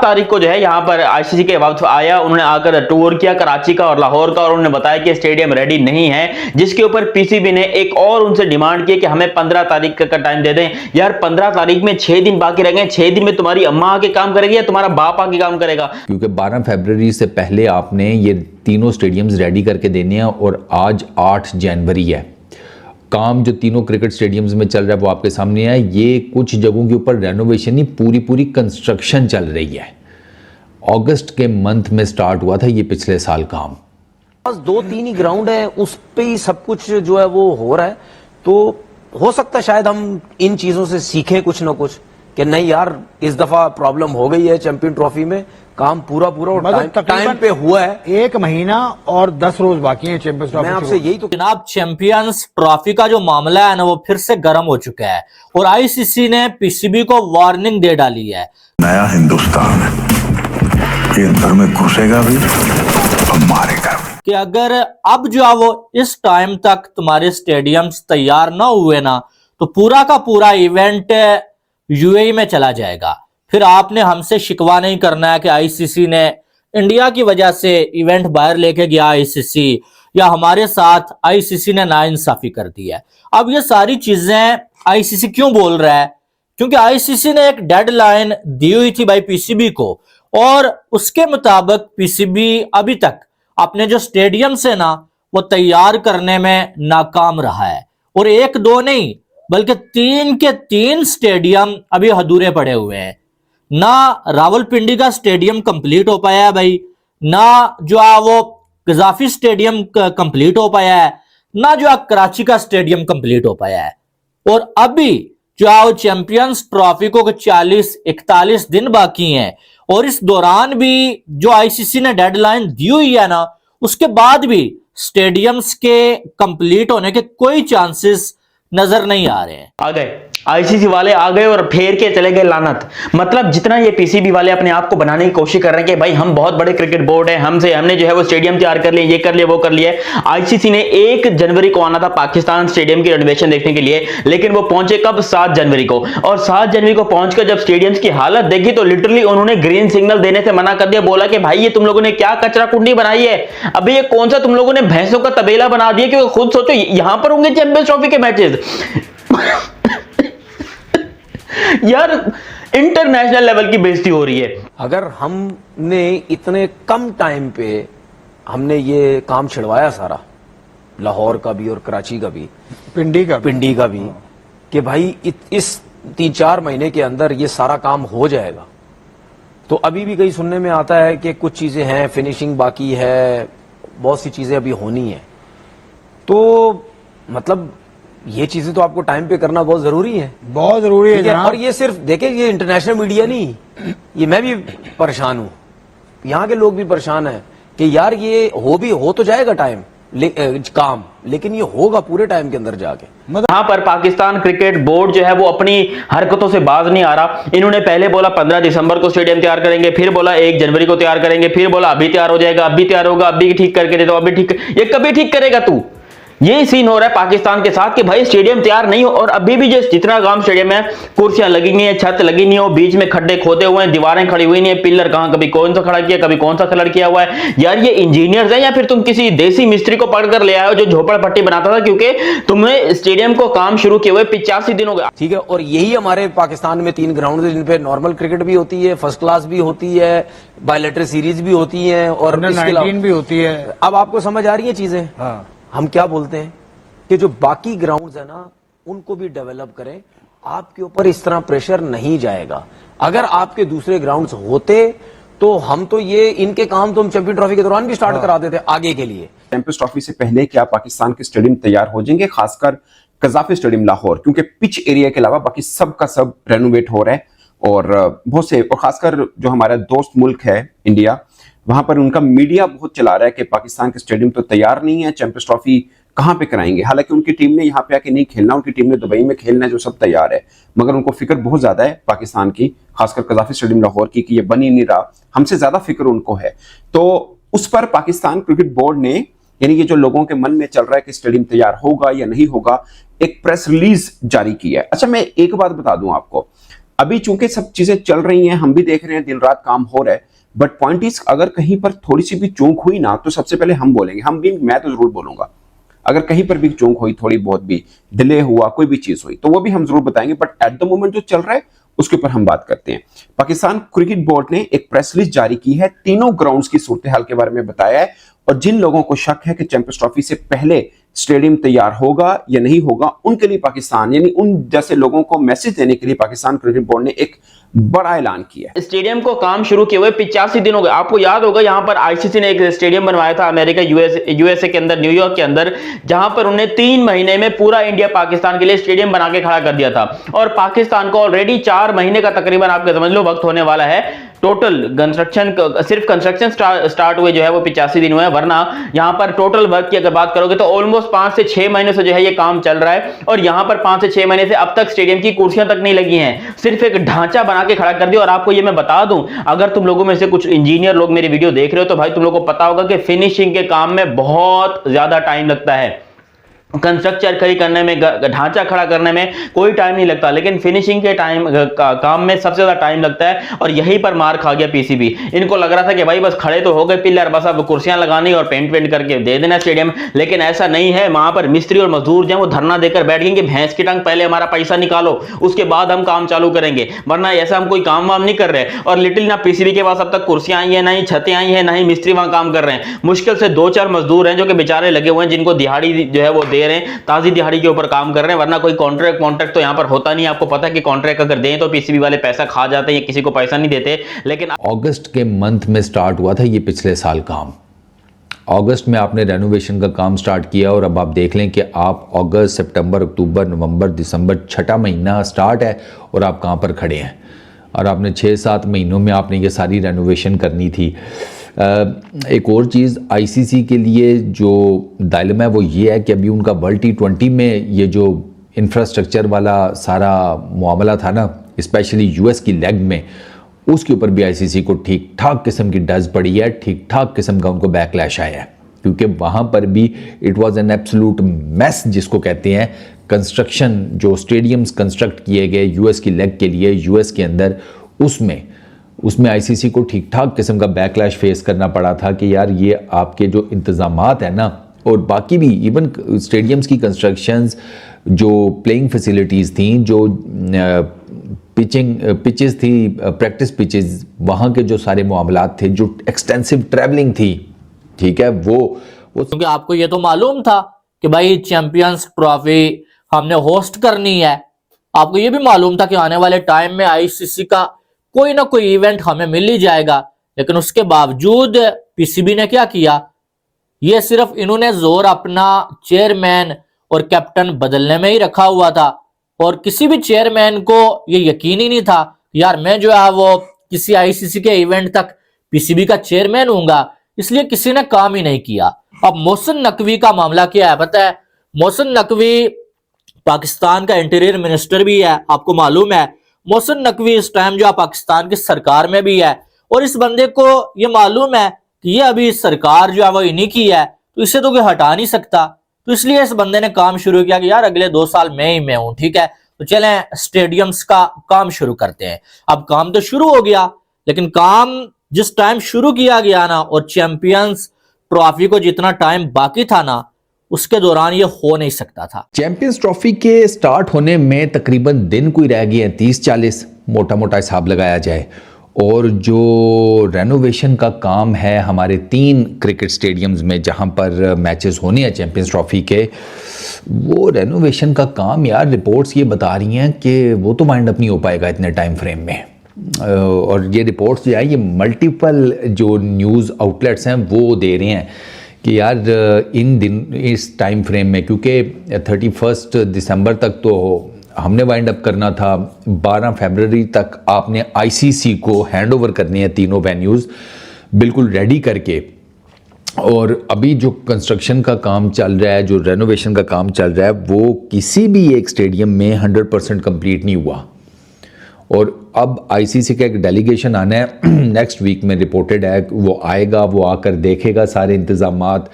तारीख को जो है यहाँ पर आईसीसी के वक्त आया, उन्होंने आकर टूर किया कराची का और लाहौर का, और उन्होंने बताया कि स्टेडियम रेडी नहीं है, जिसके ऊपर पीसीबी ने एक और उनसे डिमांड की कि हमें 15 तारीख का टाइम दे दें। यार 15 तारीख में 6 दिन बाकी रह गए, 6 दिन में तुम्हारी अम्मा आके काम करेगी या तुम्हारा बाप आके काम करेगा? क्योंकि 12 फरवरी से पहले आपने ये तीनों स्टेडियम्स रेडी करके देने हैं और आज 8 जनवरी है। काम जो तीनों क्रिकेट स्टेडियम्स में चल रहा है वो आपके सामने है। ये कुछ जगहों के ऊपर रेनोवेशन ही पूरी कंस्ट्रक्शन चल रही है। अगस्त के मंथ में स्टार्ट हुआ था ये पिछले साल काम। बस 2-3 ही ग्राउंड है, उस पे ही सब कुछ जो है वो हो रहा है। तो हो सकता है शायद हम इन चीजों से सीखें कुछ ना कुछ कि नहीं यार इस दफा प्रॉब्लम हो गई है चैंपियन ट्रॉफी में, काम पूरा और टाइम पे हुआ है। 1 महीना और 10 रोज बाकी है चैंपियंस ट्रॉफी। मैं आपसे यही तो जनाब, चैंपियंस ट्रॉफी का जो मामला है ना वो फिर से गर्म हो चुका है और आईसीसी ने पीसीबी को वार्निंग दे डाली है। नया हिंदुस्तान है, ये अंदर में घुसेगा भी और मारेगा भी कि अगर अब जो है वो इस टाइम तक तुम्हारे स्टेडियम्स तैयार ना हुए ना तो पूरा का पूरा इवेंट यूएई में चला जाएगा। फिर आपने हमसे शिकवा नहीं करना है कि आईसीसी ने इंडिया की वजह से इवेंट बाहर लेके गया आईसीसी, या हमारे साथ आईसीसी ने नाइंसाफी कर दी है। अब ये सारी चीजें आईसीसी क्यों बोल रहा है? क्योंकि आईसीसी ने एक डेडलाइन दी हुई थी भाई पीसीबी को, और उसके मुताबिक पीसीबी अभी तक अपने जो स्टेडियम से ना वो तैयार करने में नाकाम रहा है। और 1-2 नहीं बल्कि 3 के 3 स्टेडियम अभी अधूरे पड़े हुए हैं। ना रावलपिंडी का स्टेडियम कंप्लीट हो पाया है भाई, ना जो है वो गजाफी स्टेडियम कंप्लीट हो पाया है, ना जो है कराची का स्टेडियम कंप्लीट हो पाया है। और अभी जो है चैंपियंस ट्रॉफी को 40-41 दिन बाकी हैं, और इस दौरान भी जो आईसीसी ने डेडलाइन दी हुई है ना उसके बाद भी स्टेडियम्स के कंप्लीट होने के कोई चांसेस नजर नहीं आ रहे हैं। आ गए आईसीसी वाले, आ गए और फेर के चले गए लानत। मतलब जितना ये पीसीबी वाले अपने आप को बनाने की कोशिश कर रहे हैं कि भाई हम बहुत बड़े क्रिकेट बोर्ड है, हमने जो है वो स्टेडियम तैयार कर लिए, ये कर लिए वो कर लिए। आईसीसी ने 1 जनवरी को आना था पाकिस्तान स्टेडियम की रेनोवेशन देखने के लिए, लेकिन वो पहुंचे कब? 7 जनवरी को। और 7 जनवरी को पहुंचकर जब स्टेडियम की हालत देखी तो लिटरली उन्होंने ग्रीन सिग्नल देने से मना कर दिया। बोला कि भाई ये तुम लोगों ने क्या कचरा कुंडी बनाई है, अभी ये कौन सा तुम लोगों ने भैंसों का तबेला बना दिया। क्योंकि खुद सोचो यहां पर होंगे चैंपियंस ट्रॉफी के मैचेस यार इंटरनेशनल लेवल की बेइज्जती हो रही है। अगर हमने इतने कम टाइम पे हमने ये काम छिड़वाया सारा, लाहौर का भी और कराची का भी, पिंडी का भी, कि भाई इस 3-4 महीने के अंदर ये सारा काम हो जाएगा, तो अभी भी कहीं सुनने में आता है कि कुछ चीजें हैं, फिनिशिंग बाकी है, बहुत सी चीजें अभी होनी है। तो मतलब ये चीजें तो आपको टाइम पे करना बहुत जरूरी है, बहुत जरूरी है। और ये सिर्फ देखें, ये इंटरनेशनल मीडिया नहीं, ये मैं भी परेशान हूं, यहाँ के लोग भी परेशान हैं कि यार ये हो तो जाएगा टाइम काम, लेकिन ये होगा पूरे टाइम के अंदर जाके। यहां पर पाकिस्तान क्रिकेट बोर्ड जो है वो अपनी हरकतों से बाज नहीं आ रहा। इन्होंने पहले बोला 15 दिसंबर को स्टेडियम तैयार करेंगे, फिर बोला 1 जनवरी को तैयार करेंगे, फिर बोला अभी तैयार हो जाएगा, अभी तैयार होगा, अभी ठीक करके दे दो, अभी ठीक। ये कभी ठीक करेगा तू? यही सीन हो रहा है पाकिस्तान के साथ कि भाई स्टेडियम तैयार नहीं हो, और अभी भी जो जितना गांव स्टेडियम है, कुर्सियां लगी नहीं है, छत लगी नहीं हो, बीच में खड्डे खोदे हुए हैं, दीवारें खड़ी हुई नहीं है, पिलर कहां कभी कौन सा खड़ा किया, कभी कौन सा कलर किया हुआ है। यार ये इंजीनियर्स हैं या फिर तुम किसी देसी मिस्त्री को पकड़कर ले आए हो जो झोपड़पट्टी बनाता था? क्योंकि तुमने स्टेडियम को काम शुरू किए हुए 85 दिन हो गए, ठीक है। और यही हमारे पाकिस्तान में 3 ग्राउंड है जिन पे नॉर्मल क्रिकेट भी होती है, फर्स्ट क्लास भी होती है, बायलैटरल सीरीज भी होती है, और भी होती है। अब आपको समझ आ रही है चीजें? हाँ। हम क्या बोलते हैं कि जो बाकी ग्राउंड्स है ना उनको भी डेवलप करें, आपके ऊपर इस तरह प्रेशर नहीं जाएगा। अगर आपके दूसरे ग्राउंड्स होते तो हम तो ये इनके काम तो हम चैंपियन ट्रॉफी के दौरान भी स्टार्ट करा देते आगे के लिए। चैंपियंस ट्रॉफी से पहले क्या पाकिस्तान के स्टेडियम तैयार हो जाएंगे, खासकर कजाफी स्टेडियम लाहौर, क्योंकि पिच एरिया के अलावा बाकी सब का सब रेनोवेट हो रहा है। और बहुत से, और खासकर जो हमारा दोस्त मुल्क है इंडिया, वहां पर उनका मीडिया बहुत चला रहा है कि पाकिस्तान के स्टेडियम तो तैयार नहीं है, चैंपियंस ट्रॉफी कहां पे कराएंगे। हालांकि उनकी टीम ने यहाँ पे आके नहीं खेलना, उनकी टीम ने दुबई में खेलना है, जो सब तैयार है, मगर उनको फिक्र बहुत ज्यादा है पाकिस्तान की, खासकर कजाफी स्टेडियम लाहौर की, कि ये बन ही नहीं रहा। हमसे ज्यादा फिक्र उनको है। तो उस पर पाकिस्तान क्रिकेट बोर्ड ने, यानी ये जो लोगों के मन में चल रहा है कि स्टेडियम तैयार होगा या नहीं होगा, एक प्रेस रिलीज जारी की है। अच्छा, मैं एक बात बता दूं आपको, अभी चूंकि सब चीजें चल रही हैं, हम भी देख रहे हैं दिन रात काम हो रहा है, बट पॉइंट इज अगर कहीं पर थोड़ी सी भी चूक हुई ना तो सबसे पहले हम बोलेंगे, मैं तो जरूर बोलूंगा। अगर कहीं पर भी चूक हुई, थोड़ी बहुत भी डिले हुआ, कोई भी चीज हुई, तो वो भी हम जरूर बताएंगे। बट एट द मोमेंट जो चल रहा है उसके ऊपर हम बात करते हैं। पाकिस्तान क्रिकेट बोर्ड ने एक प्रेस रिलीज जारी की है, तीनों ग्राउंड्स की सूरत हाल के बारे में बताया है, और जिन लोगों को शक है कि चैंपियंस ट्रॉफी से पहले स्टेडियम तैयार होगा या नहीं होगा, उनके लिए पाकिस्तान, यानी उन जैसे लोगों को मैसेज देने के लिए पाकिस्तान क्रिकेट बोर्ड ने एक बड़ा ऐलान किया। स्टेडियम को काम शुरू किए हुए 85 दिन हो गए। आपको याद होगा यहाँ पर आईसीसी ने एक स्टेडियम बनवाया था अमेरिका यूएसए के अंदर, न्यूयॉर्क के अंदर, जहां पर उन्हें 3 महीने में पूरा इंडिया पाकिस्तान के लिए स्टेडियम बना के खड़ा कर दिया था। और पाकिस्तान को ऑलरेडी 4 महीने का तकरीबन आपके समझ लो वक्त होने वाला है। टोटल कंस्ट्रक्शन, सिर्फ कंस्ट्रक्शन स्टार्ट हुए जो है वो 85 दिन हुए हैं, वरना यहां पर टोटल वर्क की अगर बात करोगे तो ऑलमोस्ट 5 से 6 महीने से जो है ये काम चल रहा है। और यहां पर 5 से 6 महीने से अब तक स्टेडियम की कुर्सियां तक नहीं लगी हैं, सिर्फ एक ढांचा बना के खड़ा कर दिया। और आपको ये मैं बता दूं, अगर तुम लोगों में से कुछ इंजीनियर लोग मेरी वीडियो देख रहे हो तो भाई तुम लोगों को पता होगा कि फिनिशिंग के काम में बहुत ज्यादा टाइम लगता है। कंस्ट्रक्चर खड़ी करने में, ढांचा खड़ा करने में कोई टाइम नहीं लगता, लेकिन फिनिशिंग के काम में सबसे ज्यादा टाइम लगता है। और यहीं पर मार खा गया पीसीबी। इनको लग रहा था कि भाई बस खड़े तो हो गए पिलर, बस अब कुर्सियां लगानी और पेंट करके दे देना स्टेडियम, लेकिन ऐसा नहीं है। वहां पर मिस्त्री और मजदूर जो है वो धरना देकर बैठ गए कि भैंस की टांग, पहले हमारा पैसा निकालो उसके बाद हम काम चालू करेंगे, वरना ऐसा हम कोई काम वाम नहीं कर रहे। और लिटिल ना पीसीबी के पास अब तक कुर्सियां आई है, ना ही छतें आई है, ना ही मिस्त्री वहां काम कर रहे हैं। मुश्किल से 2-4 मजदूर हैं जो कि बेचारे लगे हुए हैं, जिनको दिहाड़ी जो है वो दे रहे हैं, ताजी दिहाड़ी के ऊपर काम कर रहे हैं, वरना कोई कॉन्ट्रैक्ट तो यहां पर होता नहीं। आपको पता है कि कॉन्ट्रैक्ट अगर दें तो पीसीबी वाले पैसा खा जाते हैं, किसी को पैसा नहीं देते। लेकिन अगस्त के मंथ में स्टार्ट हुआ था ये पिछले साल काम। अगस्त में आपने रेनोवेशन का काम स्टार्ट किया और अब आप देख लें कि आप अगस्त, सितंबर, अक्टूबर, नवंबर, दिसंबर, 6ठा महीना स्टार्ट है और आप कहाँ पर खड़े हैं। और आपने 6-7 महीनों में आपने ये सारी रेनोवेशन करनी थी। एक और चीज़ आईसीसी के लिए जो डायलेमा है वो ये है कि अभी उनका वर्ल्ड T20 में ये जो इंफ्रास्ट्रक्चर वाला सारा मामला था ना, स्पेशली यूएस की लेग में, उसके ऊपर भी आईसीसी को ठीक ठाक किस्म की डज पड़ी है, ठीक ठाक किस्म का उनको बैकलैश आया है, क्योंकि वहाँ पर भी it was an absolute mass जिसको कहते हैं। कंस्ट्रक्शन जो स्टेडियम्स कंस्ट्रक्ट किए गए यूएस की लेग के लिए यूएस के अंदर, उसमें आईसीसी को ठीक ठाक किस्म का बैकलैश फेस करना पड़ा था कि यार ये आपके जो इंतज़ामात है ना, और बाकी भी इवन स्टेडियम्स की कंस्ट्रक्शंस, जो प्लेइंग फैसिलिटीज़ थी, जो पिचेस थी, प्रैक्टिस पिचेस, वहाँ के जो सारे मामलात थे, जो एक्सटेंसिव ट्रैवलिंग थी, ठीक है, वो क्योंकि आपको ये तो मालूम था कि भाई चैंपियंस ट्रॉफी हमने होस्ट करनी है। आपको ये भी मालूम था कि आने वाले टाइम में आईसीसी का कोई ना कोई इवेंट हमें मिल ही जाएगा, लेकिन उसके बावजूद पीसीबी ने क्या किया, ये सिर्फ इन्होंने जोर अपना चेयरमैन और कैप्टन बदलने में ही रखा हुआ था। और किसी भी चेयरमैन को ये यकीन ही नहीं था यार मैं जो है वो किसी आईसीसी के इवेंट तक पीसीबी का चेयरमैन हूंगा, इसलिए किसी ने काम ही नहीं किया। अब मोहसिन नकवी का मामला क्या है पता है? मोहसिन नकवी पाकिस्तान का इंटीरियर मिनिस्टर भी है, आपको मालूम है। मोहसिन नकवी इस टाइम जो है पाकिस्तान की सरकार में भी है, और इस बंदे को ये मालूम है कि ये अभी सरकार जो है वो इन्हीं की है, तो इसे तो कोई हटा नहीं सकता। तो इसलिए इस बंदे ने काम शुरू किया कि यार अगले 2 साल मैं हूं, ठीक है, तो चलें स्टेडियम्स का काम शुरू करते हैं। अब काम तो शुरू हो गया, लेकिन काम जिस टाइम शुरू किया गया ना, और चैंपियंस ट्रॉफी को जितना टाइम बाकी था ना, उसके दौरान ये हो नहीं सकता था। चैंपियंस ट्रॉफी के स्टार्ट होने में तकरीबन दिन कोई रह गए हैं, 30-40 मोटा मोटा हिसाब लगाया जाए। और जो रेनोवेशन का काम है हमारे 3 क्रिकेट स्टेडियम्स में जहां पर मैचेस होने हैं चैंपियंस ट्रॉफी के, वो रेनोवेशन का काम यार रिपोर्ट्स ये बता रही हैं कि वो तो वाइंड अप नहीं हो पाएगा इतने टाइम फ्रेम में। और ये रिपोर्ट्स जो है ये मल्टीपल जो न्यूज़ आउटलेट्स हैं वो दे रहे हैं कि यार इस टाइम फ्रेम में, क्योंकि 31 दिसंबर तक तो हमने वाइंड अप करना था, 12 फरवरी तक आपने आईसीसी को हैंड ओवर करनी है तीनों वेन्यूज़ बिल्कुल रेडी करके। और अभी जो कंस्ट्रक्शन का काम चल रहा है, जो रेनोवेशन का काम चल रहा है, वो किसी भी एक स्टेडियम में 100% कंप्लीट नहीं हुआ। और अब आईसीसी का एक डेलीगेशन आना है नेक्स्ट वीक में, रिपोर्टेड है वो आएगा, वो आकर देखेगा सारे इंतज़ामात,